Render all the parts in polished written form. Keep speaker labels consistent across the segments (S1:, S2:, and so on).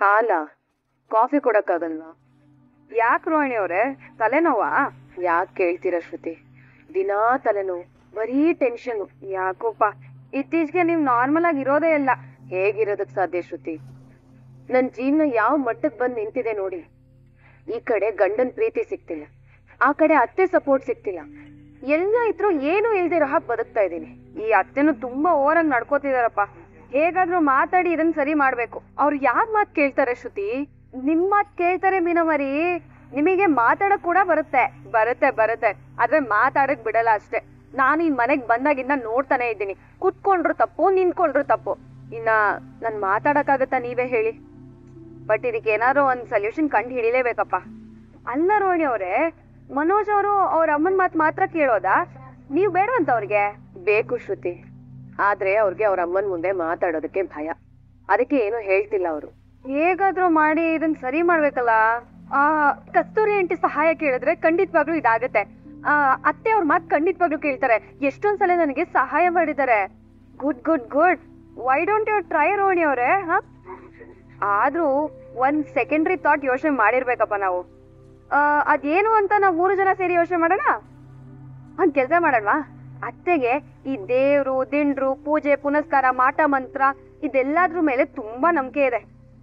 S1: ಹಾಲ ಕಾಫಿ ಕೊಡಕ್ಕಾಗಲ್ವಾ?
S2: ಯಾಕೆ ರೋಹಿಣಿ ಅವರೇ, ತಲೆನೋವಾ?
S1: ಯಾಕೆ ಕೇಳ್ತೀರ ಶ್ರುತಿ? ದಿನಾ ತಲೆನೋವು, ಬರೀ ಟೆನ್ಷನ್.
S2: ಯಾಕೋಪ್ಪ, ಇತ್ತೀಚೆಗೆ ನೀವು ನಾರ್ಮಲ್ ಆಗಿ ಇರೋದೇ ಇಲ್ಲ.
S1: ಹೇಗಿರೋದಕ್ ಸಾಧ್ಯ ಶ್ರುತಿ? ನನ್ ಜೀವನ ಯಾವ ಮಟ್ಟಕ್ಕೆ ಬಂದು ನಿಂತಿದೆ ನೋಡಿ. ಈ ಕಡೆ ಗಂಡನ್ ಪ್ರೀತಿ ಸಿಗ್ತಿಲ್ಲ, ಆ ಕಡೆ ಅತ್ತೆ ಸಪೋರ್ಟ್ ಸಿಗ್ತಿಲ್ಲ. ಎಲ್ಲ ಇದ್ರು ಏನು ಇಲ್ದಿರೋ ಹಾಗೆ ಬದುಕ್ತಾ ಇದ್ದೀನಿ.
S2: ಈ ಅತ್ತೆನು ತುಂಬಾ ಓವರಾಗಿ ನಡ್ಕೋತಿದಾರಪ್ಪ. ಹೇಗಾದ್ರೂ ಮಾತಾಡಿ ಇದನ್ನ ಸರಿ ಮಾಡ್ಬೇಕು.
S1: ಅವ್ರು ಯಾರ್ ಮಾತ್ ಕೇಳ್ತಾರೆ ಶ್ರುತಿ?
S2: ನಿಮ್ ಮಾತ್ ಕೇಳ್ತಾರೆ ಮೀನಮರಿ. ನಿಮಗೆ ಮಾತಾಡಕ್ ಕೂಡ ಬರುತ್ತೆ ಬರುತ್ತೆ ಆದ್ರೆ ಮಾತಾಡಕ್ ಬಿಡಲ್ಲ ಅಷ್ಟೇ. ನಾನು ಈ ಮನೆಗ್ ಬಂದಾಗಿಂದ ನೋಡ್ತಾನೆ ಇದ್ದೀನಿ. ಕುತ್ಕೊಂಡ್ರು ತಪ್ಪು, ನಿಂತ್ಕೊಂಡ್ರು ತಪ್ಪು. ಇನ್ನ ನನ್ ಮಾತಾಡಕ್ಕಾಗತ್ತಾ ನೀವೇ ಹೇಳಿ? ಬಟ್ ಇದಕ್ಕೆ ಏನಾದ್ರು ಒಂದ್ ಸೊಲ್ಯೂಷನ್ ಕಂಡು ಹಿಡಿಲೇಬೇಕಪ್ಪ. ಅಲ್ಲ ರೋಹಿಣಿ ಅವ್ರೆ, ಮನೋಜ್ ಅವರು ಅವ್ರ ಅಮ್ಮನ್ ಮಾತ್ ಮಾತ್ರ ಕೇಳೋದಾ? ನೀವ್ ಬೇಡ ಅಂತ ಅವ್ರಿಗೆ?
S1: ಬೇಕು ಶ್ರುತಿ, ಆದ್ರೆ ಅವ್ರಿಗೆ ಅವ್ರ ಅಮ್ಮನ್ ಮುಂದೆ ಮಾತಾಡೋದಕ್ಕೆ ಭಯ. ಅದಕ್ಕೆ ಏನು ಹೇಳ್ತಿಲ್ಲ ಅವರು.
S2: ಹೇಗಾದ್ರೂ ಮಾಡಿ ಇದನ್ನ ಸರಿ ಮಾಡ್ಬೇಕಲ್ಲ. ಕಸ್ತೂರಿ ಆಂಟಿ ಸಹಾಯ ಕೇಳಿದ್ರೆ ಖಂಡಿತವಾಗ್ಲೂ ಇದಾಗತ್ತೆ. ಅತ್ತೆ ಅವ್ರ ಮಾತ್ ಖಂಡಿತವಾಗ್ಲೂ ಕೇಳ್ತಾರೆ. ಎಷ್ಟೊಂದ್ಸಲ ನನಗೆ ಸಹಾಯ ಮಾಡಿದ್ದಾರೆ. Good good good. Why don't you try Rohini ಅವ್ರೆ? ಆದ್ರೂ ಒಂದ್ ಸೆಕೆಂಡ್ರಿ ಥಾಟ್ ಯೋಚನೆ ಮಾಡಿರ್ಬೇಕಪ್ಪ ನಾವು. ಅದೇನು ಅಂತ ನಾವು 3 ಜನ ಸೇರಿ ಯೋಚನೆ ಮಾಡೋಣ. ಒಂದ್ ಕೆಲ್ಸ ಮಾಡೋಣವಾ? ಅತ್ತೆಗೆ ಈ ದೇವ್ರು ದಿಂಡ್ರು ಪೂಜೆ ಪುನಸ್ಕಾರ ಮಾಟ ಮಂತ್ರ ಇದೆಲ್ಲದ್ರ ಮೇಲೆ ತುಂಬಾ ನಂಬಿಕೆ ಇದೆ.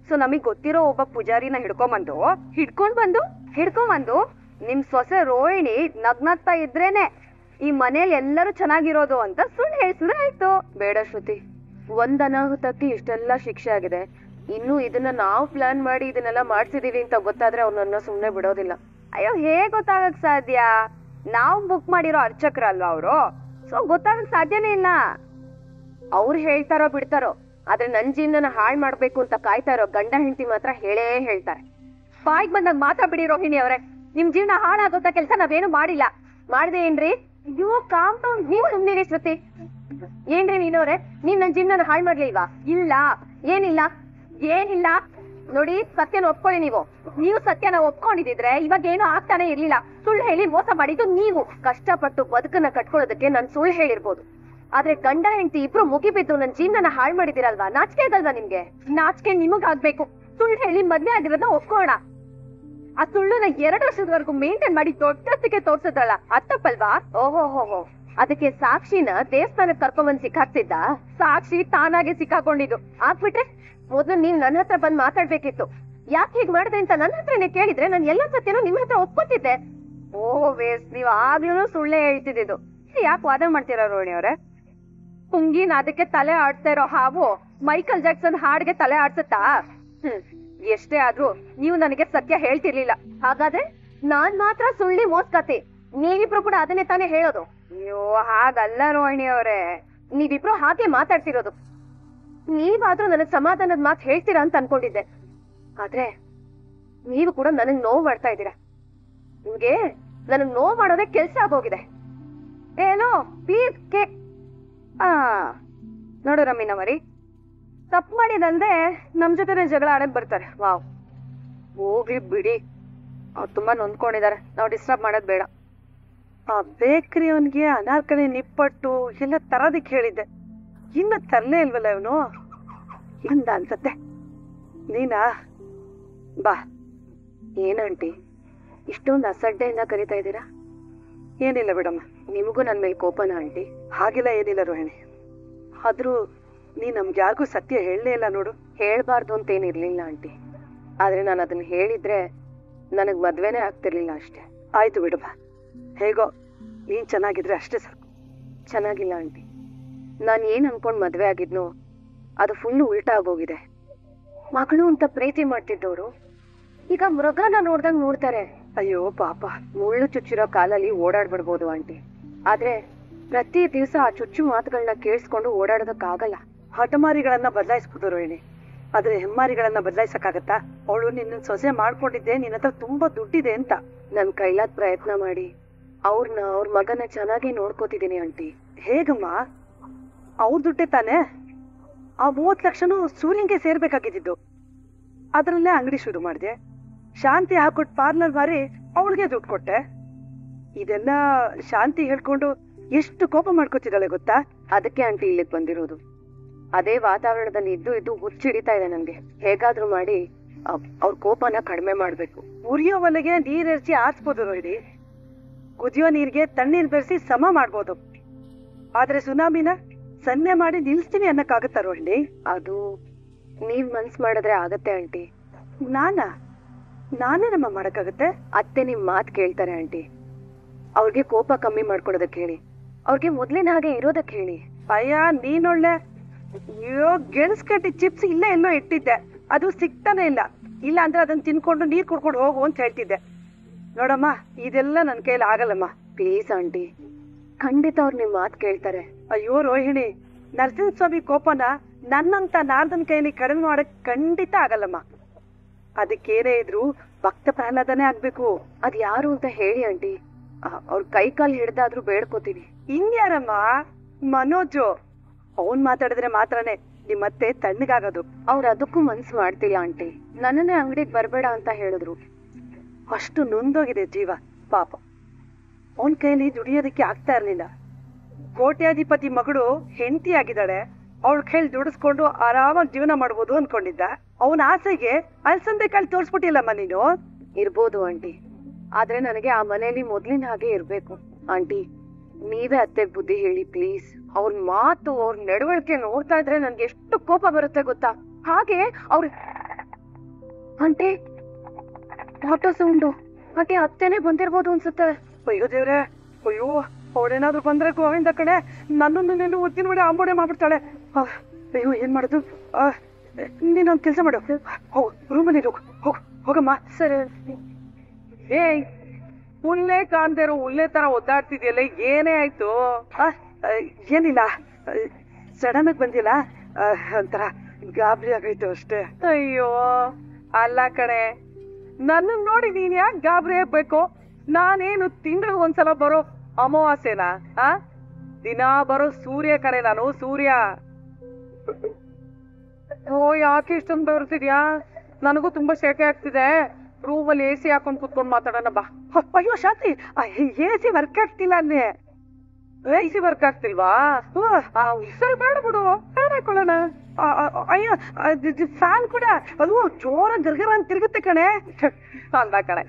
S2: ಸೊ ನಮಗ್ ಗೊತ್ತಿರೋ ಒಬ್ಬ ಪೂಜಾರಿನ ಹಿಡ್ಕೊಂಡ್ ಬಂದು ನಿಮ್ ಸೊಸೆ ರೋಹಿಣಿ ನಗ್ನಗ್ತಾ ಇದ್ರೇನೆ ಈ ಮನೇಲಿ ಎಲ್ಲರೂ ಚೆನ್ನಾಗಿರೋದು ಅಂತ ಸುಳ್ಳು ಹೇಳ್ಸಿದ್ರೆ ಆಯ್ತು.
S1: ಬೇಡ ಶ್ರುತಿ, ಒಂದ್ ಅನಾಹುತಕ್ಕೆ ಇಷ್ಟೆಲ್ಲ ಶಿಕ್ಷೆ ಆಗಿದೆ. ಇನ್ನು ಇದನ್ನ ನಾವು ಪ್ಲಾನ್ ಮಾಡಿ ಇದನ್ನೆಲ್ಲ ಮಾಡ್ಸಿದೀವಿ ಅಂತ ಗೊತ್ತಾದ್ರೆ ಅವ್ರನ್ನ ಸುಮ್ನೆ ಬಿಡೋದಿಲ್ಲ.
S2: ಅಯ್ಯೋ, ಹೇಗ್ ಗೊತ್ತಾಗಕ್ ಸಾಧ್ಯ? ನಾವು ಬುಕ್ ಮಾಡಿರೋ ಅರ್ಚಕ್ರ ಅಲ್ವಾ ಅವರು? ಸೊ ಗೊತ್ತಾಗಕ್ ಸಾಧ್ಯನೇ ಇಲ್ಲ.
S1: ಅವ್ರು ಹೇಳ್ತಾರೋ ಬಿಡ್ತಾರೋ, ಆದ್ರೆ ನನ್ ಜೀವನ ಹಾಳ್ ಮಾಡ್ಬೇಕು ಅಂತ ಕಾಯ್ತಾ ಇರೋ ಗಂಡ ಹೆಂಡತಿ ಮಾತ್ರ ಹೇಳೇ ಹೇಳ್ತಾರೆ.
S2: ಬಾಯ್ಗ್ ಬಂದಾಗ ಮಾತಾಡ್ಬಿಡಿ ರೋಹಿಣಿ ಅವ್ರೆ. ನಿಮ್ ಜೀವನ ಹಾಳಾಗೋತ ಕೆಲ್ಸ ನಾವೇನು ಮಾಡಿಲ್ಲ.
S1: ಮಾಡ್ದೆ ಏನ್ರಿ?
S2: ಅಯ್ಯೋ ಕಾಂಪೌಂಡ್.
S1: ನೀವ್ ಸುಮ್ನಿರಿ ಶ್ರುತಿ. ಏನ್ರಿ ನೀನವ್ರೆ, ನೀವ್ ನನ್ ಜೀವನ ಹಾಳ್ ಮಾಡ್ಲಿಲ್ವಾ?
S2: ಇಲ್ಲ. ಏನಿಲ್ಲ
S1: ನೋಡಿ, ಸತ್ಯನ ಒಪ್ಕೊಳ್ಳಿ.
S2: ನೀವು ಸತ್ಯನ ಒಪ್ಕೊಂಡಿದ್ರೆ ಇವಾಗ ಏನು ಆಗ್ತಾನೆ ಇರ್ಲಿಲ್ಲ. ಸುಳ್ಳು ಹೇಳಿ ಮೋಸ ಮಾಡಿದ್ದು ನೀವು.
S1: ಕಷ್ಟಪಟ್ಟು ಬದುಕನ್ನ ಕಟ್ಕೊಳ್ಳೋದಕ್ಕೆ ನಾನ್ ಸುಳ್ಳು ಹೇಳಿರ್ಬೋದು, ಆದ್ರೆ ಗಂಡ ಹೆಂಡತಿ ಇಬ್ರು ಮುಗಿಬಿದ್ದು ನನ್ ಜೀವನ ಹಾಳ್ ಮಾಡಿದಿರಲ್ವಾ? ನಾಚಿಕೆ ಆಗಲ್ವಾ ನಿಮ್ಗೆ?
S2: ನಾಚಿಕೆ ನಿಮಗಾಗ್ಬೇಕು. ಸುಳ್ಳು ಹೇಳಿ ಮದ್ವೆ ಆಗಿರೋದನ್ನ ಒಪ್ಕೋಣ. ಆ ಸುಳ್ಳುನ 2 ವರ್ಷದವರೆಗೂ ಮೇಂಟೈನ್ ಮಾಡಿ ದೊಡ್ಡಕ್ಕೆ ತೋರ್ಸದ್ರಲ್ಲ, ಅದ್ ತಪ್ಪಲ್ವಾ?
S1: ಓಹೋ, ಅದಕ್ಕೆ ಸಾಕ್ಷಿನ ದೇವಸ್ಥಾನಕ್ಕೆ ಕರ್ಕೊಂಡ್ಬಂದ್ ಸಿಕ್ಕಾಕ್ತಿದ್ದ?
S2: ಸಾಕ್ಷಿ ತಾನಾಗೆ ಸಿಕ್ಕಾಕೊಂಡಿದ್ದು.
S1: ಆಗ್ಬಿಟ್ರೆ ಮೊದ್ಲು ನೀವ್ ನನ್ನ ಹತ್ರ ಬಂದ್ ಮಾತಾಡ್ಬೇಕಿತ್ತು. ಯಾಕೆ ಹೀಗ್ ಮಾಡಿದೆ ಅಂತ ನನ್ನ ಹತ್ರನೇ ಕೇಳಿದ್ರೆ ನಾನು ಎಲ್ಲ ಸತ್ಯನೂ ನಿಮ್ ಹತ್ರ ಒಪ್ಕೊತಿದ್ದೆ.
S2: ಓಹೋ ವೇಸ್ಟ್, ನೀವ್ ಆಗ್ಲೂ ಸುಳ್ಳೇ ಹೇಳ್ತಿದ್ದು. ಯಾಕೆ ವಾದ ಮಾಡ್ತೀರಾ ರೋಹಿಣಿ ಅವ್ರೆ? ಹುಂಗಿನ ಅದಕ್ಕೆ ತಲೆ ಆಡ್ತಾ ಇರೋ ಹಾವು ಮೈಕಲ್ ಜಾಕ್ಸನ್ ಹಾಡ್ಗೆ ತಲೆ ಆಡ್ಸತ್ತಾ? ಎಷ್ಟೇ ಆದ್ರೂ ನೀವು ನನಗೆ ಸತ್ಯ ಹೇಳ್ತಿರ್ಲಿಲ್ಲ.
S1: ಹಾಗಾದ್ರೆ ನಾನ್ ಮಾತ್ರ ಸುಳ್ಳಿ ಮೋಸ್ಕತೆ, ನೀವಿಬ್ರು ಕೂಡ ಅದನ್ನೇ ತಾನೇ ಹೇಳೋದು?
S2: ಅಯ್ಯೋ ಹಾಗಲ್ಲ ರೋಹಿಣಿ ಅವ್ರೆ,
S1: ನೀವಿಬ್ರು ಹಾಗೆ ಮಾತಾಡ್ತಿರೋದು. ನೀವಾದ್ರೂ ನನಗ್ ಸಮಾಧಾನದ ಮಾತು ಹೇಳ್ತೀರಾ ಅಂತ ಅನ್ಕೊಂಡಿದ್ದೆ, ಆದ್ರೆ ನೀವು ಕೂಡ ನನಗ್ ನೋವು ಮಾಡ್ತಾ ಇದ್ದೀರಾ. ನಿಮ್ಗೆ ನನಗ್ ನೋವು ಮಾಡೋದೇ ಕೆಲ್ಸ ಆಗೋಗಿದೆ.
S2: ಏನೋ ಪ್ಲೀಸ್ ನೋಡು ರಮೀನವರಿ, ತಪ್ಪು ಮಾಡಿದಂದ್ರೆ ನಮ್ ಜೊತೆ ಜಗಳ ಆಡಕ್ ಬರ್ತಾರೆ. ವಾವ್, ಹೋಗ್ಲಿ ಬಿಡಿ, ಅವ್ರು ತುಂಬಾ ನೊಂದ್ಕೊಂಡಿದ್ದಾರೆ. ನಾವು ಡಿಸ್ಟರ್ಬ್ ಮಾಡೋದ್ ಬೇಡ.
S3: ಆ ಬೇಕ್ರಿ ಅವನ್ಗೆ ಅನಾರ್ಕಲಿ ನಿಪ್ಪಟ್ಟು ಎಲ್ಲ ತರೋದಿಕ್ ಹೇಳಿದ್ದೆ, ಇನ್ನು ತರಲೇ ಇಲ್ವಲ್ಲ ಇವನು. ಬಂದ ಅನ್ಸತ್ತೆ. ನೀನಾ ಬಾ.
S1: ಏನಂಟಿ ಇಷ್ಟೊಂದು ಅಸಡ್ಡೆಯಿಂದ ಕರಿತಾ ಇದ್ದೀರಾ?
S3: ಏನಿಲ್ಲ ಬಿಡಮ್ಮ.
S1: ನಿಮಗೂ ನನ್ ಮೇಲೆ ಕೋಪನ ಆಂಟಿ?
S3: ಹಾಗೆಲ್ಲ ಏನಿಲ್ಲ ರೋಹಿಣಿ, ಆದ್ರೂ ನೀ ನಮ್ಗೆ ಯಾರಿಗೂ ಸತ್ಯ ಹೇಳಲೇ ಇಲ್ಲ ನೋಡು.
S1: ಹೇಳ್ಬಾರ್ದು ಅಂತೇನಿರ್ಲಿಲ್ಲ ಆಂಟಿ, ಆದ್ರೆ ನಾನು ಅದನ್ನ ಹೇಳಿದ್ರೆ ನನಗ್ ಮದ್ವೆನೇ ಆಗ್ತಿರ್ಲಿಲ್ಲ ಅಷ್ಟೇ.
S3: ಆಯ್ತು ಬಿಡಮ್ಮ, ಹೇಗೋ ನೀನ್ ಚೆನ್ನಾಗಿದ್ರೆ ಅಷ್ಟೇ ಸಾಕು.
S1: ಚೆನ್ನಾಗಿಲ್ಲ ಆಂಟಿ, ನಾನ್ ಏನ್ ಅನ್ಕೊಂಡ್ ಮದ್ವೆ ಆಗಿದ್ನೋ ಅದು ಫುಲ್ಲು ಉಲ್ಟಾ ಆಗೋಗಿದೆ. ಮಗಳು ಅಂತ ಪ್ರೀತಿ ಮಾಡ್ತಿದ್ದವ್ರು ಈಗ ಮೃಗನ ನೋಡ್ದಂಗ್ ನೋಡ್ತಾರೆ.
S3: ಅಯ್ಯೋ ಪಾಪ.
S1: ಮುಳ್ಳು ಚುಚ್ಚಿರೋ ಕಾಲಲ್ಲಿ ಓಡಾಡ್ಬಿಡ್ಬೋದು ಆಂಟಿ, ಆದ್ರೆ ಪ್ರತಿ ದಿವಸ ಆ ಚುಚ್ಚು ಮಾತುಗಳನ್ನ ಕೇಳಿಸ್ಕೊಂಡು ಓಡಾಡೋದಕ್ಕಾಗಲ್ಲ.
S3: ಹಠಮಾರಿಗಳನ್ನ ಬದಲಾಯಿಸ್ಬೋದು ರೋಹಿಣಿ, ಆದ್ರೆ ಹೆಮ್ಮಾರಿಗಳನ್ನ ಬದಲಾಯಿಸಕ್ಕಾಗತ್ತಾ? ಅವಳು ನಿನ್ನ ಸೊಸೆ ಮಾಡ್ಕೊಂಡಿದ್ದೆ ನಿನ್ನ ಹತ್ರ ತುಂಬಾ ದುಡ್ಡಿದೆ ಅಂತ.
S1: ನನ್ ಕೈಲಾದ ಪ್ರಯತ್ನ ಮಾಡಿ ಅವ್ರ ಮಗನ ಚೆನ್ನಾಗಿ ನೋಡ್ಕೋತಿದ್ದೀನಿ ಆಂಟಿ.
S3: ಹೇಗಮ್ಮ? ಅವ್ರ ದುಡ್ಡೇ ತಾನೆ. ಆ 30 ಲಕ್ಷನೂ ಸೂರ್ಯಂಗೆ ಸೇರ್ಬೇಕಾಗಿದ್ದು, ಅದ್ರಲ್ಲೇ ಅಂಗಡಿ ಶುರು ಮಾಡಿದೆ. ಶಾಂತಿ ಹಾಕೊಟ್ ಪಾರ್ಲರ್ ಮಾರಿ ಅವಳಿಗೆ ದುಡ್ಡು ಕೊಟ್ಟೆ. ಇದೆಲ್ಲ ಶಾಂತಿ ಹೇಳ್ಕೊಂಡು ಎಷ್ಟು ಕೋಪ ಮಾಡ್ಕೊತಿದ್ದಾಳೆ ಗೊತ್ತಾ?
S1: ಅದಕ್ಕೆ ಆಂಟಿ ಇಲ್ಲಿಗೆ ಬಂದಿರೋದು. ಅದೇ ವಾತಾವರಣದಲ್ಲಿ ಇದ್ದು ಹುಚ್ಚಿಡಿತಾ ಇದೆ ನನ್ಗೆ. ಹೇಗಾದ್ರೂ ಮಾಡಿ ಅವ್ರ ಕೋಪನ ಕಡಿಮೆ ಮಾಡ್ಬೇಕು.
S3: ಉರಿಯೋ ಒಲೆಗೆ ನೀರೆರ್ಚಿ ಆರಿಸ್ಬೋದು ರೋಹಿಣಿ, ಕುದಿಯೋ ನೀರಿಗೆ ತಣ್ಣೀರ್ ಬೆರೆಸಿ ಸಮ ಮಾಡ್ಬೋದು. ಆದ್ರೆ ಸುನಾಮಿನ ಸನ್ನೆ ಮಾಡಿ ನಿಲ್ಸ್ತೀನಿ ಅನ್ನಕ್ಕಾಗತ್ತ ರೋಹಿಣಿ?
S1: ಅದು ನೀವ್ ಮನ್ಸ್ ಮಾಡಿದ್ರೆ ಆಗತ್ತೆ ಆಂಟಿ.
S3: ನಾನೇನಮ್ಮ ಮಾಡಕ್ಕಾಗತ್ತೆ?
S1: ಅತ್ತೆ ನಿಮ್ ಮಾತ್ ಕೇಳ್ತಾರೆ ಆಂಟಿ. ಅವ್ರಿಗೆ ಕೋಪ ಕಮ್ಮಿ ಮಾಡ್ಕೊಡೋದಕ್ಕೆ ಹೇಳಿ, ಅವ್ರಿಗೆ ಮೊದ್ಲಿನ ಹಾಗೆ ಇರೋದಕ್ಕೆ ಹೇಳಿ.
S3: ಅಯ್ಯ ನೀನೊಳ್ಳೆ, ಅಯ್ಯೋ ಗೆಣಸ್ಕಟ್ಟಿ ಚಿಪ್ಸ್ ಇಲ್ಲೇ ಎಲ್ಲೋ ಇಟ್ಟಿದ್ದೆ, ಅದು ಸಿಗ್ತಾನೆ ಇಲ್ಲ ಅಂದ್ರೆ ಅದನ್ನ ತಿನ್ಕೊಂಡು ನೀರ್ ಕುಡ್ಕೊಂಡು ಹೋಗು ಅಂತ ಹೇಳ್ತಿದ್ದೆ. ನೋಡಮ್ಮ, ಇದೆಲ್ಲ ನನ್ ಕೈಲಿ ಆಗಲ್ಲಮ್ಮ.
S1: ಪ್ಲೀಸ್ ಆಂಟಿ, ಖಂಡಿತ ಅವ್ರು ನಿಮ್ ಮಾತ್ ಕೇಳ್ತಾರೆ.
S3: ಅಯ್ಯೋ ರೋಹಿಣಿ, ನರಸಿಂಹಸ್ವಾಮಿ ಕೋಪನ ನನ್ನಂತ ನಾರ್ದನ್ ಕೈಲಿ ಕಡಿಮೆ ಮಾಡಕ್ ಖಂಡಿತ ಆಗಲ್ಲಮ್ಮ. ಅದಕ್ಕೇನೇ ಇದ್ರು ಭಕ್ತ ಪ್ರಹ್ಲಾದನೇ ಆಗ್ಬೇಕು.
S1: ಅದ್ ಯಾರು ಅಂತ ಹೇಳಿ ಆಂಟಿ, ಅವ್ರ ಕೈ ಕಾಲ್ ಹಿಡ್ದಾದ್ರೂ ಬೇಡ್ಕೋತೀನಿ.
S3: ಇನ್ಯಾರಮ್ಮ? ಮನೋಜು. ಅವನ್ ಮಾತಾಡಿದ್ರೆ ಮಾತ್ರನೇ ನಿಮ್ಮತ್ತೆ ತಣ್ಣಗಾಗೋದು.
S1: ಅವ್ರ ಅದಕ್ಕೂ ಮನ್ಸು ಮಾಡ್ತಿಲ್ಲ ಆಂಟಿ. ನನ್ನನ್ನೇ ಅಂಗಡಿಗೆ ಬರ್ಬೇಡ ಅಂತ ಹೇಳಿದ್ರು.
S3: ಅಷ್ಟು ನೊಂದೋಗಿದೆ ಜೀವ ಪಾಪ. ಅವನ್ ಕೈಲಿ ದುಡಿಯೋದಕ್ಕೆ ಆಗ್ತಾ ಇರ್ಲಿಲ್ಲ. ಕೋಟ್ಯಾಧಿಪತಿ ಮಗಳು ಹೆಂಡತಿ ಆಗಿದ್ದಾಳೆ, ಅವಳ ಕೈಲಿ ದುಡಿಸ್ಕೊಂಡು ಆರಾಮಾಗಿ ಜೀವನ ಮಾಡ್ಬೋದು ಅನ್ಕೊಂಡಿದ್ದ. ಅವನ ಆಸೆಗೆ ಅಲ್ಸಂದೆ ಕಾಳು ತೋರ್ಸ್ಬಿಟ್ಟಿಲ್ಲಮ್ಮ ನೀನು.
S1: ಇರ್ಬೋದು ಆಂಟಿ, ಆದ್ರೆ ನನಗೆ ಆ ಮನೆಯಲ್ಲಿ ಮೊದ್ಲಿನ ಹಾಗೆ ಇರ್ಬೇಕು. ಆಂಟಿ, ನೀವೇ ಅತ್ತೆಗ್ ಬುದ್ಧಿ ಹೇಳಿ ಪ್ಲೀಸ್. ಅವ್ರ ಮಾತು, ಅವ್ರ ನಡವಳಿಕೆ ನೋಡ್ತಾ ಇದ್ರೆ ನನ್ಗೆ ಎಷ್ಟು ಕೋಪ ಬರುತ್ತೆ ಗೊತ್ತಾ. ಹಾಗೆ ಅವ್ರ ಆಂಟಿ, ಆಟೋ ಸೌಂಡು. ಆಂಟಿ, ಅತ್ತೆನೆ ಬಂದಿರ್ಬೋದು ಅನ್ಸುತ್ತೆ.
S3: ಅಯ್ಯೋ ದೇವ್ರೆ, ಅಯ್ಯೋ ಅವಳೇನಾದ್ರು ಬಂದ್ರೆ ಗೋವಿಂದ ಕಡೆ ನನ್ನನ್ನು ಒತ್ತಿನ ಮಾಡಿ ಆಂಬೋಡೆ ಮಾಡ್ಬಿಡ್ತಾಳೆ. ಅಯ್ಯೋ ಏನ್ ಮಾಡುದು? ನೀನೊಂದ್ ಕೆಲ್ಸ ಮಾಡು, ಹೋಗು ರೂಮಲ್ಲಿ ಹೋಗಮ್ಮ.
S1: ಸರಿ.
S4: ಏಯ್, ಹುಲ್ಲೆ ಕಾಣ್ದೇ ಇರೋ ಹುಲ್ಲೆ ತರ ಒದ್ದಾಡ್ತಿದ್ಯಲ್ಲ, ಏನೇ ಆಯ್ತು?
S3: ಏನಿಲ್ಲ, ಸಡನ್ ಆಗಿ ಬಂದಿಲ್ಲ, ಒಂಥರ ಗಾಬರಿ ಆಗೋಯ್ತು ಅಷ್ಟೇ.
S4: ಅಯ್ಯೋ ಅಲ್ಲ ಕಣೆ, ನನ್ನ ನೋಡಿ ನೀನ್ ಯಾಕೆ ಗಾಬರಿ ಆಗ್ಬೇಕು? ನಾನೇನು ತಿಂಗಳಿಗೆ ಒಂದ್ಸಲ ಬರೋ ಅಮಾವಾಸ್ಯೆನಾ? ದಿನ ಬರೋ ಸೂರ್ಯ ಕಣೆ ನಾನು, ಸೂರ್ಯ. ಓ, ಯಾಕೆ ಇಷ್ಟೊಂದು ಬರ್ತಿದ್ಯಾ? ನನಗೂ ತುಂಬಾ ಶೆಕೆ ಆಗ್ತಿದೆ. ರೂಮಲ್ಲಿ AC ಹಾಕೊಂಡ್ ಕುತ್ಕೊಂಡ್ ಮಾತಾಡೋಣ ಬಾ.
S3: ಅಯ್ಯೋ ಶಾಂತಿ, AC ವರ್ಕ್ ಆಗ್ತಿಲ್ಲ ಅಲ್ಲಿ.
S4: AC ವರ್ಕ್ ಆಗ್ತಿಲ್ವಾ? ಸರಿ ಬೇಡ ಬಿಡು, ಫ್ಯಾನ್ ಹಾಕೊಳ್ಳೋಣ.
S3: ಅಯ್ಯೋ ಫ್ಯಾನ್ ಕೂಡ ಅದು ಜೋರ ಗರ್ಗರ ಅಂತ ತಿರುಗುತ್ತೆ ಕಣೆ.
S4: ಅಂದ ಕಣೆ,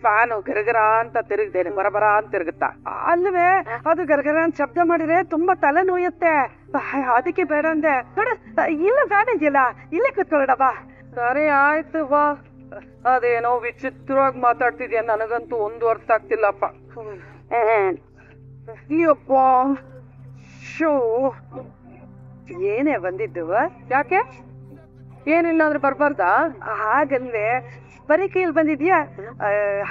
S4: ಫ್ಯಾನು ಗರಗರ ಅಂತ ತಿರುಗ್ದೇನೆ, ಬರಬರ ಅಂತ ತಿರುಗುತ್ತಾ?
S3: ಅಲ್ವೇ, ಅದು ಗರ್ಗರ ಅಂತ ಶಬ್ದ ಮಾಡಿದ್ರೆ ತುಂಬಾ ತಲೆ ನೋಯುತ್ತೆ, ಅದಕ್ಕೆ ಬೇಡ ಅಂದೆ. ನೋಡ, ಇಲ್ಲ ಫ್ಯಾನ್ ಇದೆಯಲ್ಲ, ಇಲ್ಲೇ ಕುತ್ಕೊಳ್ಳೋಣ ಬಾ.
S4: ಸರಿ ಆಯ್ತು ಬಾ. ಅದೇನೋ ವಿಚಿತ್ರವಾಗಿ ಮಾತಾಡ್ತಿದ್ಯಾ, ನನಗಂತೂ ಒಂದು ಅರ್ಥ ಆಗ್ತಿಲ್ಲಪ್ಪ.
S3: ಅಯ್ಯಪ್ಪ, ಶೋ ಏನೇ ಬಂದಿದ್ದು?
S4: ಯಾಕೆ? ಏನಿಲ್ಲ ಅಂದ್ರೆ ಬರ್ಬಾರ್ದಾ?
S3: ಹಾಗಲ್ವೇ, ಬರೀ ಕೈಯಲ್ಲಿ ಬಂದಿದ್ಯಾ?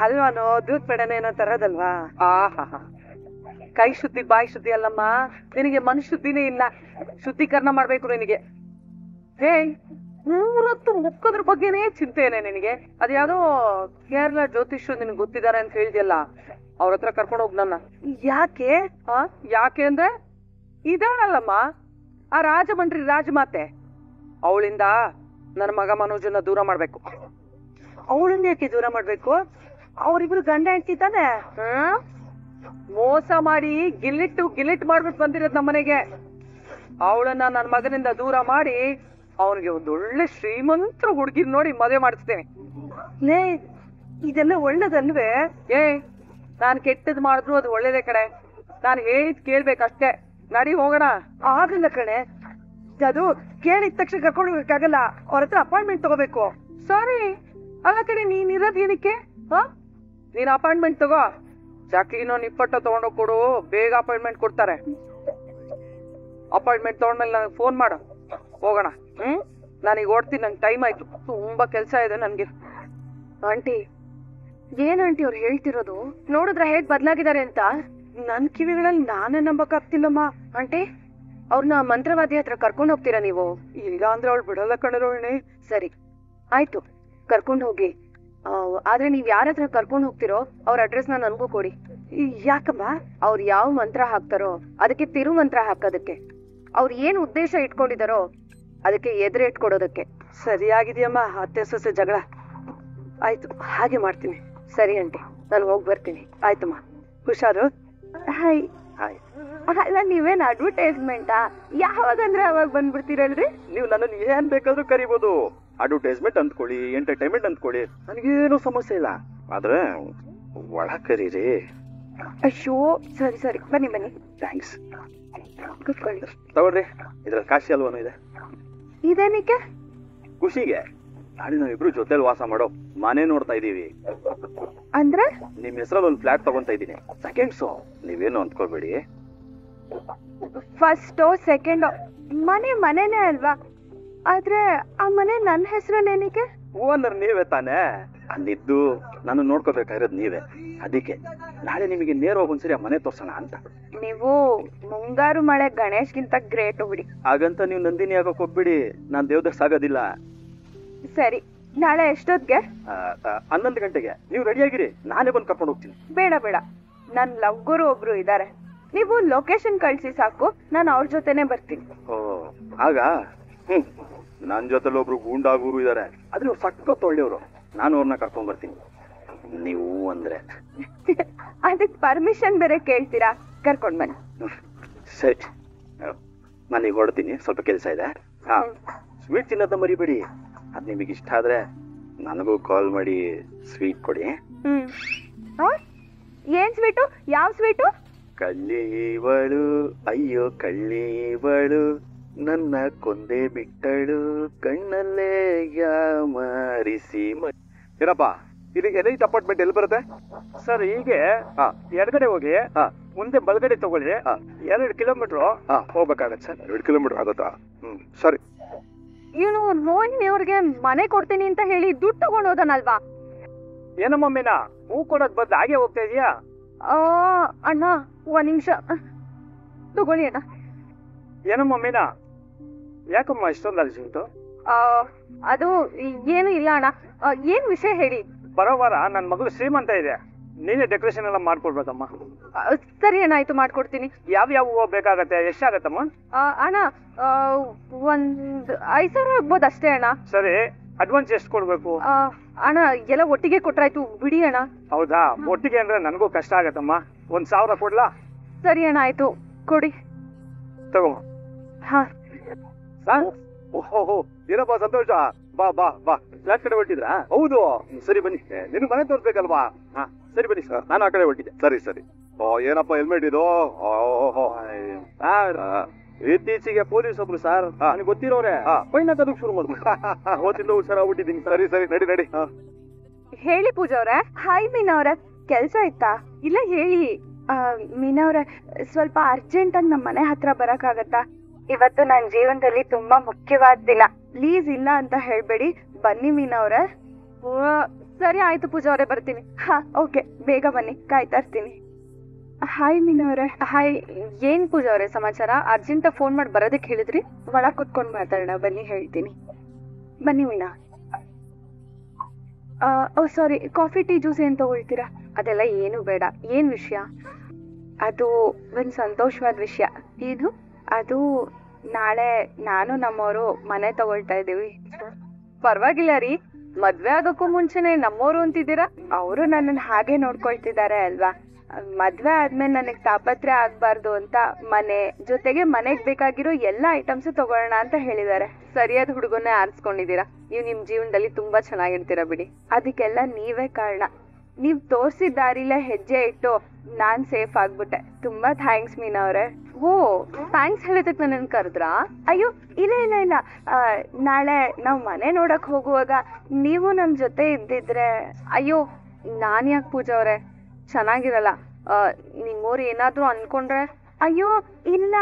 S3: ಹಲ್ವಾನೋ ದೂದ್ ಪೇಡನೋ ಏನೋ ತರೋದಲ್ವಾ?
S4: ಆಹಾ, ಕೈ ಶುದ್ಧಿ ಬಾಯಿ ಶುದ್ಧಿ ಅಲ್ಲಮ್ಮ, ನಿನಗೆ ಮನುಷ್ಯ ಶುದ್ಧಿನೇ ಇಲ್ಲ. ಶುದ್ಧೀಕರಣ ಮಾಡ್ಬೇಕು ನಿನಗೆ. ಹೇ, 3 ಹೊತ್ತು ಮುಕ್ಕದ್ರ ಬಗ್ಗೆನೇ ಚಿಂತೆನೆ ನಿನಗೆ. ಅದ್ಯಾವುದೋ ಕೇರಳ ಜ್ಯೋತಿಷ್ಯರು ನಿನಗೆ ಗೊತ್ತಿದ್ದಾರೆ ಅಂತ ಹೇಳಿದ್ಯಲ್ಲ, ಅವ್ರ ಹತ್ರ ಕರ್ಕೊಂಡು ಹೋಗ್ ನನ್ನ.
S3: ಯಾಕೆ?
S4: ಯಾಕೆ ಅಂದ್ರೆ ಇದಾಳಲ್ಲಮ್ಮ ಆ ರಾಜಮಂಡ್ರಿ ರಾಜಮಾತೆ, ಅವಳಿಂದ ನನ್ನ ಮಗ ಮನೋಜನ್ನ ದೂರ ಮಾಡ್ಬೇಕು.
S3: ಅವಳನ್ನ ಯಾಕೆ ದೂರ ಮಾಡ್ಬೇಕು? ಅವ್ರಿಬ್ರು ಗಂಡ ಹೆಂಡ್ತಿ ತಾನೆ.
S4: ಮೋಸ ಮಾಡಿ ಗಿಲ್ಲಿಟ್ ಮಾಡ್ಬಿಟ್ಟು ಬಂದಿರೋದ್ ನಮ್ಮನೆಗೆ. ಅವಳನ್ನ ನನ್ನ ಮಗನಿಂದ ದೂರ ಮಾಡಿ ಅವನಿಗೆ ಒಂದೊಳ್ಳೆ ಶ್ರೀಮಂತರ ಹುಡುಗಿರ್ ನೋಡಿ ಮದುವೆ ಮಾಡಿಸ್ತೇನೆ.
S3: ಲೇ, ಇದೆಲ್ಲ ಒಳ್ಳೇದಲ್ವೇ?
S4: ನಾನ್ ಕೆಟ್ಟದ್ ಮಾಡಿದ್ರು ಅದು ಒಳ್ಳೇದೇ ಕಡೆ. ನಾನ್ ಹೇಳಿದ್ ಕೇಳ್ಬೇಕಷ್ಟೇ. ನಡಿ ಹೋಗೋಣ.
S3: ಆಗಲ್ಲ ಕಣೆ, ಅದು ಕೇಳಿದ ತಕ್ಷಣ ಕರ್ಕೊಂಡು ಹೋಗಕ್ಕಾಗಲ್ಲ, ಅವ್ರ ಹತ್ರ ಅಪಾಯಿಂಟ್ಮೆಂಟ್ ತಗೋಬೇಕು.
S4: ಸರಿ, ಅಲ್ಲ ಕಡೆ ನೀನ್ ಇರೋದ್ ಏನಕ್ಕೆ? ನೀನ್ ಅಪಾಯಿಂಟ್ಮೆಂಟ್ ತಗೋ, ಚಕ್ಲಿನೋ ನಿಪ್ಪಟ್ಟ ತಗೊಂಡೋಗ್ ಕೊಡು, ಬೇಗ ಅಪಾಯಿಂಟ್ಮೆಂಟ್ ಕೊಡ್ತಾರೆ. ಅಪಾಯಿಂಟ್ಮೆಂಟ್ ತಗೊಂಡ್ಮೇಲೆ ನನಗೆ ಫೋನ್ ಮಾಡು, ಹೋಗೋಣ. ನಾನೀಗ ಓಡ್ತೀನಿ, ನಂಗೆ ಟೈಮ್ ಆಯ್ತು, ತುಂಬಾ ಕೆಲ್ಸ ಇದೆ ನನ್ಗೆ.
S1: ಆಂಟಿ, ಏನ್ ಆಂಟಿ ಅವ್ರು ಹೇಳ್ತಿರೋದು? ನೋಡಿದ್ರ ಹೇಗ್ ಬದ್ಲಾಗಿದ್ದಾರೆ ಅಂತ.
S3: ನನ್ ಕಿವಿಗಳಲ್ಲಿ ನಾನೇ ನಂಬಕ್ ಆಗ್ತಿಲ್ಲಮ್ಮ.
S1: ಆಂಟಿ, ಅವ್ರನ್ನ ಮಂತ್ರವಾದಿ ಹತ್ರ ಕರ್ಕೊಂಡ್ ಹೋಗ್ತೀರಾ ನೀವು?
S3: ಇಲ್ಲ ಅಂದ್ರೆ ಅವಳು ಬಿಡಲ್ಲ ಕಣೆ ರೋಹಿಣಿ.
S1: ಸರಿ ಆಯ್ತು, ಕರ್ಕೊಂಡ್ ಹೋಗಿ. ಆದ್ರೆ ನೀವ್ ಯಾರ ಹತ್ರ ಕರ್ಕೊಂಡ್ ಹೋಗ್ತಿರೋ ಅವ್ರ ಅಡ್ರೆಸ್ನ ನನ್ಗೂ ಕೊಡಿ.
S3: ಯಾಕಮ್ಮ?
S1: ಅವ್ರು ಯಾವ ಮಂತ್ರ ಹಾಕ್ತಾರೋ ಅದಕ್ಕೆ ತಿರು ಮಂತ್ರ ಹಾಕೋದಕ್ಕೆ. ಅವ್ರು ಏನ್ ಉದ್ದೇಶ ಇಟ್ಕೊಂಡಿದಾರೋ ಅದಕ್ಕೆ ಎದುರು ಇಟ್ಕೊಡೋದಕ್ಕೆ.
S3: ಸರಿಯಾಗಿದೆಯಮ್ಮ, ಅತ್ತೆ ಸೊಸೆ ಜಗಳ. ಆಯ್ತು, ಹಾಗೆ ಮಾಡ್ತೀನಿ.
S1: ಸರಿ ಆಂಟಿ, ನಾನು ಹೋಗಿ ಬರ್ತೀನಿ.
S3: ಆಯ್ತಮ್ಮ, ಹುಷಾರು.
S1: ಹಾಯ್. ಅಲ್ಲ, ನೀವೇನ್ ಅಡ್ವರ್ಟೈಸ್ಮೆಂಟಾ? ಯಾವಾಗಂದ್ರೆ ಅವಾಗ ಬಂದ್ಬಿಡ್ತೀರಲ್ರಿ.
S5: ನೀವು ನನ್ನನ್ನು ಏನ್ ಬೇಕಾದ್ರೂ ಕರಿಬೋದು, ಅಡ್ವರ್ಟೈಸ್ಮೆಂಟ್ ಅಂದ್ಕೊಳ್ಳಿ, ಎಂಟರ್ಟೈನ್ಮೆಂಟ್ ಅಂದ್ಕೊಳ್ಳಿ, ನನಗೇನು ಸಮಸ್ಯೆ ಇಲ್ಲ. ಆದ್ರೆ ಒಳ ಕರೀರಿ.
S2: ಅಯ್ಯೋ ಸರಿ ಸರಿ, ಬನ್ನಿ ಬನ್ನಿ.
S5: ಥ್ಯಾಂಕ್ಸ್.
S2: ಕೂತ್ಕೊಳ್ಳಿ.
S5: ತಗೊಳ್ರಿ, ಇದ್ರಲ್ಲಿ ಕಾಶಿ ಹಲ್ವಾನು ಇದೆ.
S2: ಇದೇನಿಕ್ಕೆ?
S5: ಖುಷಿಗೆ. ನಾಳೆ ನಾವಿಬ್ರು ಜೊತೆಲಿ ವಾಸ ಮಾಡೋ ಮನೆ ನೋಡ್ತಾ ಇದೀವಿ.
S2: ಅಂದ್ರೆ
S5: ನಿಮ್ ಹೆಸರಲ್ಲಿ ಒಂದು ಫ್ಲಾಟ್ ತಗೊಂತ ಇದೀನಿ. ಸೆಕೆಂಡ್ಸು, ನೀವೇನು ಅಂದ್ಕೊಳ್ಬೇಡಿ.
S2: ಫಸ್ಟೋ ಸೆಕೆಂಡೋ ಮನೆನೇ ಅಲ್ವಾ? ಆದ್ರೆ ಆ ಮನೆ ನನ್ನ ಹೆಸರಲ್ಲಿ ಏನಕ್ಕೆ?
S5: ಓನರ್ ನೀವೇ ತಾನೇ. ಅಲ್ಲಿದ್ದು ನಾನು ನೋಡ್ಕೋಬೇಕಾಗಿರೋದು ನೀವೇ. ಅದಕ್ಕೆ ನಾಳೆ ನಿಮಗೆ ನೇರವಾಗಿ ಒಂದ್ಸರಿ ಆ ಮನೆ ತೋರ್ಸೋಣ ಅಂತ.
S2: ನೀವು ಮುಂಗಾರು ಮಳೆ ಗಣೇಶ್ಗಿಂತ ಗ್ರೇಟ್ ಬಿಡಿ.
S5: ಹಾಗಂತ ನೀವು ನಂದಿನಿ ಆಗಕ್ ಹೋಗ್ಬಿಡಿ, ನಾನ್ ದೇವದರ್ಸ್ ಆಗೋದಿಲ್ಲ.
S2: ಸರಿ, ನಾಳೆ ಎಷ್ಟೊತ್ಗೆ?
S5: 11 ಗಂಟೆಗೆ. ನೀವು ರೆಡಿಯಾಗಿರಿ, ನಾನೇ ಬಂದು ಕರ್ಕೊಂಡು ಹೋಗ್ತೀನಿ.
S2: ಬೇಡ ಬೇಡ, ನನ್ ಲವ್ ಗುರು ಒಬ್ರು ಇದಾರೆ. ನೀವು ಲೊಕೇಶನ್ ಕಳ್ಸಿ ಸಾಕು, ನಾನು ಅವ್ರ ಜೊತೆನೆ ಬರ್ತೀನಿ.
S5: ಓ ಆಗ ನನ್ ಜೊತೆಲಿ ಒಬ್ರು ಗೂಂಡಾಗೂರು ಇದಾರೆ, ಆದ್ರೆ ಅವ್ರು ಸಕ್ಕತ್ ಒಳ್ಳೆಯವರು. ನಾನು ಅವ್ರನ್ನ ಕರ್ಕೊಂಡ್ ಬರ್ತೀನಿ, ನೀವು ಅಂದ್ರೆ.
S2: ಅದಕ್ಕೆ ಪರ್ಮಿಷನ್ ಬೇರೆ ಕೇಳ್ತೀರಾ? ಕರ್ಕೊಂಡ್ ಬನ್ನಿ.
S5: ಸರಿ, ನಾನೀಗ ಹೊಡ್ತೀನಿ, ಸ್ವಲ್ಪ ಕೆಲಸ ಇದೆ. ಹಾ, ಸ್ವೀಟ್ ತಿನ್ನೋದ ಮರಿಬೇಡಿ. ಅದ್ ನಿಮಗೆ ಇಷ್ಟ ಆದ್ರೆ ನನಗೂ ಕಾಲ್ ಮಾಡಿ ಸ್ವೀಟ್ ಕೊಡಿ.
S2: ಏನ್ ಸ್ವೀಟು? ಯಾವ ಸ್ವೀಟು?
S5: ಕಳ್ಳಿವಳು, ಅಯ್ಯೋ ಕಳ್ಳಿವಳು, ನನ್ನ ಕೊಂದೆ ಬಿಟ್ಟಳು, ಕಣ್ಣಲ್ಲೇ ಯಾಮಾರಿಸಿ. ಏನಪ್ಪ, ಇಲ್ಲಿ ಎಲೈಟ್ ಅಪಾರ್ಟ್ಮೆಂಟ್ ಎಲ್ಲಿ ಬರುತ್ತೆ
S6: ಸರ್? ಹೀಗೆ ಎಡಗಡೆ ಹೋಗಿ ಮುಂದೆ ಬಲಗಡೆ ತಗೊಳ್ಳಿ. 2 ಕಿಲೋಮೀಟರ್ ಹೋಗ್ಬೇಕಾಗತ್ತೆ ಸರ್.
S5: 2 ಕಿಲೋಮೀಟರ್ ಆಗುತ್ತಾ? ಸರಿ.
S2: ಇವನು ರೋಹಿಣಿ ಅವ್ರಿಗೆ ಮನೆ ಕೊಡ್ತೀನಿ ಅಂತ ಹೇಳಿ ದುಡ್ಡು ತಗೊಂಡು ಹೋದನಲ್ವಾ?
S6: ಏನಮ್ಮ ಮೀನಾ, ಹೂ ಕೊಡೋದ್ ಬದ್ಲು ಹಾಗೆ ಹೋಗ್ತಾ ಇದೀಯಾ?
S2: ಅಣ್ಣ ಒಂದ್ ನಿಮಿಷ ತಗೊಳ್ಳಿ ಅಣ್ಣ.
S6: ಏನಮ್ಮ ಮೀನಾ, ಯಾಕಮ್ಮ ಇಷ್ಟೊಂದು ಅರ್ಜೆಂಟು?
S2: ಅದು ಏನು ಇಲ್ಲ ಅಣ್ಣ. ಏನ್ ವಿಷಯ ಹೇಳಿ.
S6: ಬರೋವಾರ ನನ್ನ ಮಗಳು ಶ್ರೀಮಂತ ಇದೆ, ನೀನೇ ಡೆಕೋರೇಷನ್ ಎಲ್ಲ ಮಾಡ್ಕೊಡ್ಬೇಕಮ್ಮ.
S2: ಸರಿ ಅಣ್ಣ, ಆಯ್ತು ಮಾಡ್ಕೊಡ್ತೀನಿ.
S6: ಯಾವ ಹೂವು ಬೇಕಾಗತ್ತೆ? ಎಷ್ಟಾಗತ್ತಮ್ಮ?
S2: ಅಣ್ಣ ಒಂದ್ 5,000 ಆಗ್ಬೋದು ಅಷ್ಟೇ ಅಣ್ಣ.
S6: ಸರಿ, ಅಡ್ವಾನ್ಸ್ ಎಷ್ಟು ಕೊಡ್ಬೇಕು?
S2: ಅಣ್ಣ ಎಲ್ಲ ಒಟ್ಟಿಗೆ ಕೊಟ್ರಾಯ್ತು ಬಿಡಿ ಅಣ್ಣ.
S6: ಹೌದಾ? ಒಟ್ಟಿಗೆ ಅಂದ್ರೆ ನನಗೂ ಕಷ್ಟ ಆಗತ್ತಮ್ಮ. 1,000 ಕೊಡ್ಲಾ?
S2: ಸರಿ ಅಣ್ಣ, ಆಯ್ತು ಕೊಡಿ.
S6: ತಗೋ.
S2: ಹಾ.
S5: ಓಹೋ, ಏನಪ್ಪಾ ಸಂತೋಷ. ಬಾ ಬಾ ಬಾ, ಫ್ಲಾಟ್ ಕಡೆ ಹೊರಟಿದ್ರಾ? ಹೌದು. ಸರಿ ಬನ್ನಿ, ನಿನ್ ಮನೆ ತೋರ್ಸ್ಬೇಕಲ್ವಾ? ಹಾ ಸರಿ ಬನ್ನಿ ಸರ್, ನಾನು ಆ ಕಡೆ ಹೊರಟಿದ್ದೆ. ಸರಿ ಸರಿ. ಏನಪ್ಪ ಹೆಲ್ಮೆಟ್ ಇದು? ಇತ್ತೀಚೆಗೆ ಪೊಲೀಸ್ ಒಬ್ರು ಸರ್ ನನಗೆ ಗೊತ್ತಿರೋರೆ ಫೈನ್ ಹಾಕೋದಕ್ಕೆ ಶುರು ಮಾಡ್ಬಿಟ್ಟು ಅವತ್ತಿಂದ ಹುಷಾರಾಗ್ಬಿಟ್ಟಿದ್ದೀನಿ. ಸರಿ ಸರಿ, ನಡಿ ನಡಿ.
S2: ಹೇಳಿ ಪೂಜಾ ಅವ್ರೆ. ಹಾಯ್ ಮೀನಾ ಅವ್ರೆ, ಕೆಲ್ಸ ಇತ್ತಾ? ಇಲ್ಲ ಹೇಳಿ. ಮೀನಾ ಅವ್ರೆ, ಸ್ವಲ್ಪ ಅರ್ಜೆಂಟ್ ಆಗಿ ನಮ್ಮ ಮನೆ ಹತ್ರ ಬರಕ್ಕಾಗತ್ತಾ? ಇವತ್ತು ನನ್ನ ಜೀವನದಲ್ಲಿ ತುಂಬಾ ಮುಖ್ಯವಾದ ದಿನ. ಪ್ಲೀಸ್ ಇಲ್ಲ ಅಂತ ಹೇಳ್ಬೇಡಿ, ಬನ್ನಿ ಮೀನಾ ಅವ್ರೆ. ಸರಿ ಆಯ್ತು ಪೂಜಾ ಅವ್ರೆ, ಬರ್ತೀನಿ. ಹಾ ಓಕೆ, ಬೇಗ ಬನ್ನಿ, ಕಾಯ್ತಾ ಇರ್ತೀನಿ. ಹಾಯ್ ಮೀನಾ ಅವ್ರೆ. ಹಾಯ್. ಏನ್ ಪೂಜಾ ಅವ್ರೆ ಸಮಾಚಾರ? ಅರ್ಜೆಂಟ್ ಫೋನ್ ಮಾಡಿ ಬರೋದಕ್ಕೆ ಹೇಳಿದ್ರಿ? ಒಳಗ್ ಕುತ್ಕೊಂಡ್ ಮಾತಾಡೋಣ, ಬನ್ನಿ ಹೇಳ್ತೀನಿ. ಬನ್ನಿ ಮೀನಾ. ಸಾರಿ, ಕಾಫಿ ಟೀ ಜ್ಯೂಸ್ ಏನ್ ತಗೊಳ್ತೀರಾ? ಅದೆಲ್ಲ ಏನು ಬೇಡ. ಏನ್ ವಿಷಯ? ಅದು ಒಂದ್ ಸಂತೋಷವಾದ ವಿಷಯ. ಏನು ಅದು? ನಾಳೆ ನಾನು ನಮ್ಮವರು ಮನೆ ತಗೊಳ್ತಾ ಇದೀವಿ. ಪರವಾಗಿಲ್ಲ ರೀ, ಮದ್ವೆ ಆಗೋಕ್ಕೂ ಮುಂಚೆನೆ ನಮ್ಮವರು ಅಂತಿದ್ದೀರಾ? ಅವರು ನನ್ನನ್ನು ಹಾಗೆ ನೋಡ್ಕೊಳ್ತಿದ್ದಾರೆ ಅಲ್ವಾ. ಮದ್ವೆ ಆದ್ಮೇಲೆ ನನಗ್ ತಾಪತ್ರೆ ಆಗ್ಬಾರ್ದು ಅಂತ ಮನೆ ಜೊತೆಗೆ ಮನೆಗ್ ಬೇಕಾಗಿರೋ ಎಲ್ಲಾ ಐಟಮ್ಸ್ ತಗೊಳ್ಳೋಣ ಅಂತ ಹೇಳಿದ್ದಾರೆ. ಸರಿಯಾದ ಹುಡುಗನ್ನೇ ಆರಿಸ್ಕೊಂಡಿದ್ದೀರಾ. ನೀವು ನಿಮ್ ಜೀವನದಲ್ಲಿ ತುಂಬಾ ಚೆನ್ನಾಗಿರ್ತೀರಾ ಬಿಡಿ. ಅದಕ್ಕೆಲ್ಲ ನೀವೇ ಕಾರಣ. ನೀವ್ ತೋರ್ಸಿದ ದಾರಿಲೇ ಹೆಜ್ಜೆ ಇಟ್ಟು ನಾನ್ ಸೇಫ್ ಆಗ್ಬಿಟ್ಟೆ. ತುಂಬಾ ಥ್ಯಾಂಕ್ಸ್ ಮೀನಾ ಅವ್ರೆ. ಓ, ಥ್ಯಾಂಕ್ಸ್ ಹೇಳಿದಕ್ಕೆ ನನ್ನ ಕರೆದ್ರಾ? ಅಯ್ಯೋ ಇಲ್ಲ ಇಲ್ಲ ಇಲ್ಲ, ನಾಳೆ ನಾವ್ ಮನೆ ನೋಡಕ್ ಹೋಗುವಾಗ ನೀವು ನಮ್ ಜೊತೆ ಇದ್ದಿದ್ರೆ. ಅಯ್ಯೋ ನಾನ್ ಯಾಕೆ ಪೂಜಾ ಅವ್ರೆ, ಚೆನ್ನಾಗಿರಲ್ಲ. ನಿಮ್ಮವ್ರು ಏನಾದ್ರೂ ಅನ್ಕೊಂಡ್ರೆ? ಅಯ್ಯೋ ಇಲ್ಲ,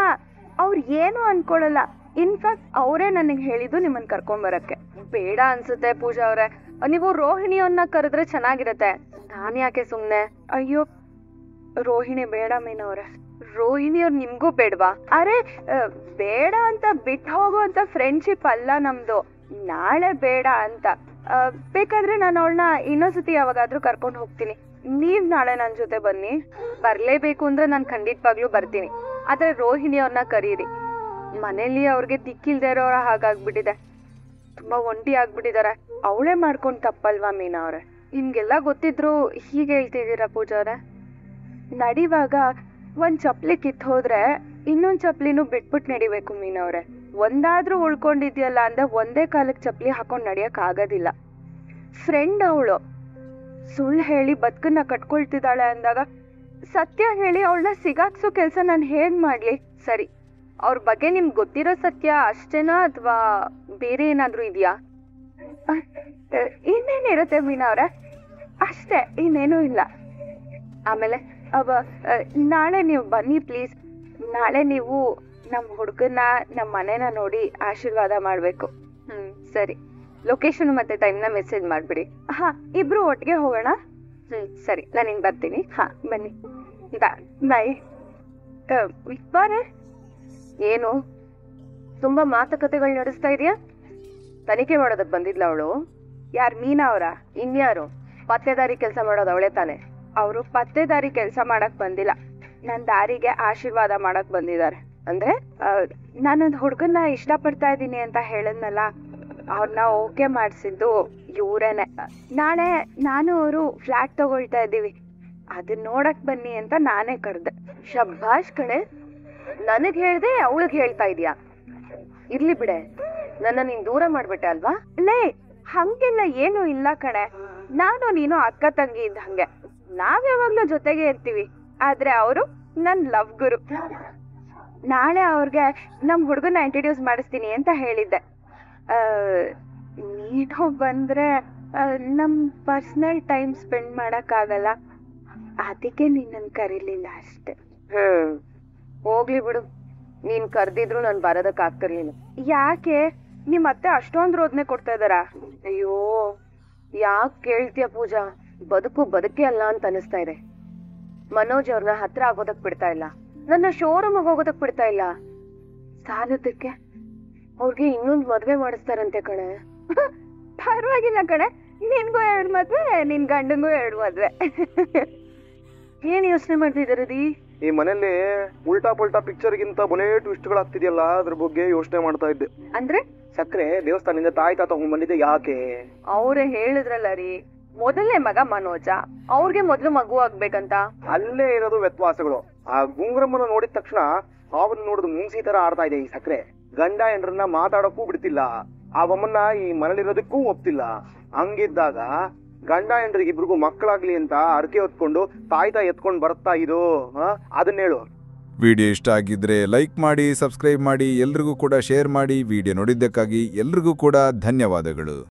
S2: ಅವ್ರು ಏನು ಅನ್ಕೊಳಲ್ಲ. ಇನ್ಫ್ಯಾಕ್ಟ್ ಅವರೇ ನನಗೆ ಹೇಳಿದ್ದು ನಿಮ್ಮನ್ನ ಕರ್ಕೊಂಡ್ ಬರಕ್ಕೆ. ಬೇಡ ಅನ್ಸುತ್ತೆ ಪೂಜಾ ಅವ್ರೆ, ನೀವು ರೋಹಿಣಿಯನ್ನ ಕರೆದ್ರೆ ಚೆನ್ನಾಗಿರತ್ತೆ. ನಾನ್ ಯಾಕೆ ಸುಮ್ನೆ? ಅಯ್ಯೋ ರೋಹಿಣಿ ಬೇಡ ಮೀನವ್ರೆ. ರೋಹಿಣಿಯವ್ರು ನಿಮ್ಗೂ ಬೇಡವಾ? ಅರೆ ಬೇಡ ಅಂತ ಬಿಟ್ಟು ಹೋಗುವಂತ ಫ್ರೆಂಡ್ಶಿಪ್ ಅಲ್ಲ ನಮ್ದು. ನಾಳೆ ಬೇಡ ಅಂತ. ಬೇಕಾದ್ರೆ ನಾನು ಅವಳನ್ನ ಇನ್ನೊಂದ್ಸತಿ ಯಾವಾಗಾದ್ರೂ ಕರ್ಕೊಂಡು ಹೋಗ್ತೀನಿ. ನೀವ್ ನಾಳೆ ನನ್ ಜೊತೆ ಬನ್ನಿ. ಬರ್ಲೇಬೇಕು ಅಂದ್ರೆ ನಾನ್ ಖಂಡಿತವಾಗ್ಲೂ ಬರ್ತೀನಿ. ಆದ್ರೆ ರೋಹಿಣಿ ಅವ್ರನ್ನ ಕರೀರಿ. ಮನೇಲಿ ಅವ್ರಿಗೆ ದಿಕ್ಕಿಲ್ದೇ ಇರೋರ ಹಾಗಾಗ್ಬಿಟ್ಟಿದೆ. ತುಂಬಾ ಒಂಟಿ ಆಗ್ಬಿಟ್ಟಿದಾರೆ. ಅವಳೇ ಮಾಡ್ಕೊಂಡ್ ತಪ್ಪಲ್ವಾ ಮೀನಾ ಅವ್ರೆ? ನಿಮ್ಗೆಲ್ಲ ಗೊತ್ತಿದ್ರು ಹೀಗೆ ಹೇಳ್ತಿದ್ದೀರಾ ಪೂಜಾ ಅವ್ರೆ? ನಡಿವಾಗ ಒಂದ್ ಚಪ್ಲಿ ಕಿತ್ ಹೋದ್ರೆ ಇನ್ನೊಂದ್ ಚಪ್ಲಿನೂ ಬಿಟ್ಬಿಟ್ಟು ನಡಿಬೇಕು ಮೀನಾ ಅವ್ರೆ. ಒಂದಾದ್ರೂ ಉಳ್ಕೊಂಡಿದ್ಯಲ್ಲ ಅಂದ್ರೆ ಒಂದೇ ಕಾಲಕ್ಕೆ ಚಪ್ಪಲಿ ಹಾಕೊಂಡು ನಡಿಯಕ್ ಆಗೋದಿಲ್ಲ. ಫ್ರೆಂಡ್ ಅವಳು ಸುಳ್ಳು ಹೇಳಿ ಬದುಕನ್ನ ಕಟ್ಕೊಳ್ತಿದ್ದಾಳೆ ಅಂದಾಗ ಸತ್ಯ ಹೇಳಿ ಅವಳನ್ನ ಸಿಗಾಕ್ಸೋ ಕೆಲಸ ನಾನು ಹೇಗ್ ಮಾಡ್ಲಿ? ಸರಿ, ಅವ್ರ ಬಗ್ಗೆ ನಿಮ್ಗೆ ಗೊತ್ತಿರೋ ಸತ್ಯ ಅಷ್ಟೇನಾ ಅಥವಾ ಬೇರೆ ಏನಾದ್ರೂ ಇದೆಯಾ? ಇನ್ನೇನಿರುತ್ತೆ ಮೀನಾ ಅವ್ರೆ, ಅಷ್ಟೇ, ಇನ್ನೇನೂ ಇಲ್ಲ. ಆಮೇಲೆ ನಾಳೆ ನೀವು ಬನ್ನಿ ಪ್ಲೀಸ್. ನಾಳೆ ನೀವು ನಮ್ಮ ಹುಡುಗನ ನಮ್ಮ ಮನೇನ ನೋಡಿ ಆಶೀರ್ವಾದ ಮಾಡ್ಬೇಕು. ಸರಿ, ಲೊಕೇಶನ್ ಮತ್ತೆ ಟೈಮ್ನ ಮೆಸೇಜ್ ಮಾಡ್ಬಿಡಿ. ಹಾ, ಇಬ್ರು ಒಟ್ಟಿಗೆ ಹೋಗೋಣ. ಸರಿ, ನಾನು ಹಿಂಗೆ ಬರ್ತೀನಿ. ಹಾ, ಬನ್ನಿ. ಬಾಯ್. ಬಾರೆ. ಏನು ತುಂಬಾ ಮಾತುಕತೆಗಳು ನಡೆಸ್ತಾ ಇದೆಯಾ? ತನಿಖೆ ಮಾಡೋದಕ್ ಬಂದಿದ್ಲ ಅವಳು? ಯಾರು, ಮೀನಾ ಅವರ? ಇನ್ಯಾರು? ಪತ್ತೆದಾರಿ ಕೆಲಸ ಮಾಡೋದು ಅವಳೇ ತಾನೆ? ಅವರು ಪತ್ತೆದಾರಿ ಕೆಲಸ ಮಾಡಕ್ ಬಂದಿಲ್ಲ, ನನ್ನ ದಾರಿಗೆ ಆಶೀರ್ವಾದ ಮಾಡಕ್ ಬಂದಿದ್ದಾರೆ. ಅಂದ್ರೆ ನಾನೊಂದು ಹುಡುಗನ್ನ ಇಷ್ಟಪಡ್ತಾ ಇದ್ದೀನಿ ಅಂತ ಹೇಳಿದ್ನಲ್ಲ, ಅವ್ರನ್ನ ಓಕೆ ಮಾಡಿಸಿದ್ದು ಇವರೇನೆ. ನಾಳೆ ನಾನು ಅವರು ಫ್ಲಾಟ್ ತಗೊಳ್ತಾ ಇದ್ದೀವಿ, ಅದನ್ನ ನೋಡಕ್ ಬನ್ನಿ ಅಂತ ನಾನೇ ಕರೆದೆ. ಶಬ್ಬಾಷ್ ಕಣೆ, ನನಗ್ ಹೇಳ್ದೆ ಅವಳಿಗೆ ಹೇಳ್ತಾ ಇದೀಯಾ? ಇರ್ಲಿ ಬಿಡೆ, ನನ್ನ ನೀನ್ ದೂರ ಮಾಡ್ಬಿಟ್ಟೆ ಅಲ್ವಾ? ಲೇ, ಹಂಗೆಲ್ಲ ಏನು ಇಲ್ಲ ಕಣೆ, ನಾನು ನೀನು ಅಕ್ಕ ತಂಗಿ ಇದ್ದ ಹಂಗೆ, ನಾವ್ ಯಾವಾಗ್ಲೂ ಜೊತೆಗೆ ಇರ್ತೀವಿ. ಆದ್ರೆ ಅವರು ನನ್ ಲವ್ ಗುರು. ನಾಳೆ ಅವ್ರಿಗೆ ನಮ್ ಹುಡುಗನ ಇಂಟ್ರೊಡ್ಯೂಸ್ ಮಾಡಿಸ್ತೀನಿ ಅಂತ ಹೇಳಿದ್ದೆ. ನೀನು ಬಂದ್ರೆ ನಮ್ ಪರ್ಸನಲ್ ಟೈಮ್ ಸ್ಪೆಂಡ್ ಮಾಡಕ್ ಆಗಲ್ಲ, ಅದಕ್ಕೆ ನಿನ್ನನ್ ಕರೀಲಿಲ್ಲ ಅಷ್ಟೆ. ಹೋಗ್ಲಿ ಬಿಡು, ನೀನ್ ಕರ್ದಿದ್ರು ನಾನ್ ಬರೋದಕ್ ಆಗ್ತಿರ್ಲಿಲ್ಲ. ಯಾಕೆ? ನಿಮ್ ಅತ್ತೆ ಅಷ್ಟೊಂದ್ ರೋದನೆ ಕೊಡ್ತಾ ಇದಾರ? ಅಯ್ಯೋ, ಯಾಕೆ ಕೇಳ್ತೀಯ ಪೂಜಾ, ಬದುಕು ಬದುಕೇ ಅಲ್ಲ ಅಂತ ಅನಿಸ್ತಾ ಇದೆ. ಮನೋಜ್ ಅವ್ರನ್ನ ಹತ್ರ ಆಗೋದಕ್ ಬಿಡ್ತಾ ಇಲ್ಲ, ನನ್ನ ಶೋರೂಮ್ ಹೋಗೋದಕ್ ಬಿಡ್ತಾ ಇಲ್ಲ. ಸಾಲದಕ್ಕೆ ಅವ್ರಿಗೆ ಇನ್ನೊಂದ್ ಮದ್ವೆ ಮಾಡಿಸ್ತಾರಂತೆ ಕಣೆ. ಪರವಾಗಿಲ್ಲ ಕಣೆ, ನಿನ್ಗೂ 2 ಮದ್ವೆ, ನಿನ್ ಗಂಡಂಗೂ 2 ಮದ್ವೆ. ಏನ್ ಯೋಚನೆ ಮಾಡ್ತಿದ್ದೀರದಿ?
S7: ಈ ಮನೇಲಿ ಉಲ್ಟಾ ಪಲ್ಟಾ ಪಿಕ್ಚರ್ಗಿಂತ ಬಲೇ ಟ್ವಿಸ್ಟ್ಗಳಾಗ್ತಿದೆಯಲ್ಲ, ಅದ್ರ ಬಗ್ಗೆ ಯೋಚನೆ ಮಾಡ್ತಾ ಇದ್ದೆ.
S2: ಅಂದ್ರೆ
S7: ಸಕ್ಕರೆ ದೇವಸ್ಥಾನದಿಂದ ತಾಯಿ ತಾತ ಬಂದಿದ್ದೆ ಯಾಕೆ?
S2: ಅವ್ರೆ ಹೇಳಿದ್ರಲ್ಲ ರೀ, ಮೊದಲನೇ ಮಗ ಮನೋಜ, ಅವ್ರಿಗೆ ಮೊದ್ಲು ಮಗು ಆಗ್ಬೇಕಂತ.
S7: ಅಲ್ಲೇ ಇರೋದು ವ್ಯತ್ಯಾಸಗಳು. ಆ ಗುಂಗ್ರಮ್ಮನ ನೋಡಿದ ತಕ್ಷಣ ಅವನ್ ನೋಡಿದ್ ಮುಂಗ್ಸಿ ತರ ಆಡ್ತಾ ಇದೆ ಈ ಸಕ್ಕರೆ. ಗಂಡ ಹೆಂಡ್ರನ್ನ ಮಾತಾಡಕ್ಕೂ ಬಿಡ್ತಿಲ್ಲ, ಆ ಬೊಮ್ಮನ್ನ ಈ ಮನೇಲಿರೋದಕ್ಕೂ ಒಪ್ತಿಲ್ಲ. ಹಂಗಿದ್ದಾಗ ಗಂಡ ಹೆಂಡ್ರಿಗೆ ಇಬ್ರಿಗೂ ಮಕ್ಕಳಾಗ್ಲಿ ಅಂತ ಅರಕೆ ಹೊತ್ಕೊಂಡು ತಾಯ್ತಾ ಎತ್ಕೊಂಡ್ ಬರ್ತಾ ಇದು ಅದನ್ನ ಹೇಳು.
S8: ವಿಡಿಯೋ ಇಷ್ಟ ಆಗಿದ್ರೆ ಲೈಕ್ ಮಾಡಿ, ಸಬ್ಸ್ಕ್ರೈಬ್ ಮಾಡಿ, ಎಲ್ರಿಗೂ ಕೂಡ ಶೇರ್ ಮಾಡಿ. ವಿಡಿಯೋ ನೋಡಿದ್ದಕ್ಕಾಗಿ ಎಲ್ರಿಗೂ ಕೂಡ ಧನ್ಯವಾದಗಳು.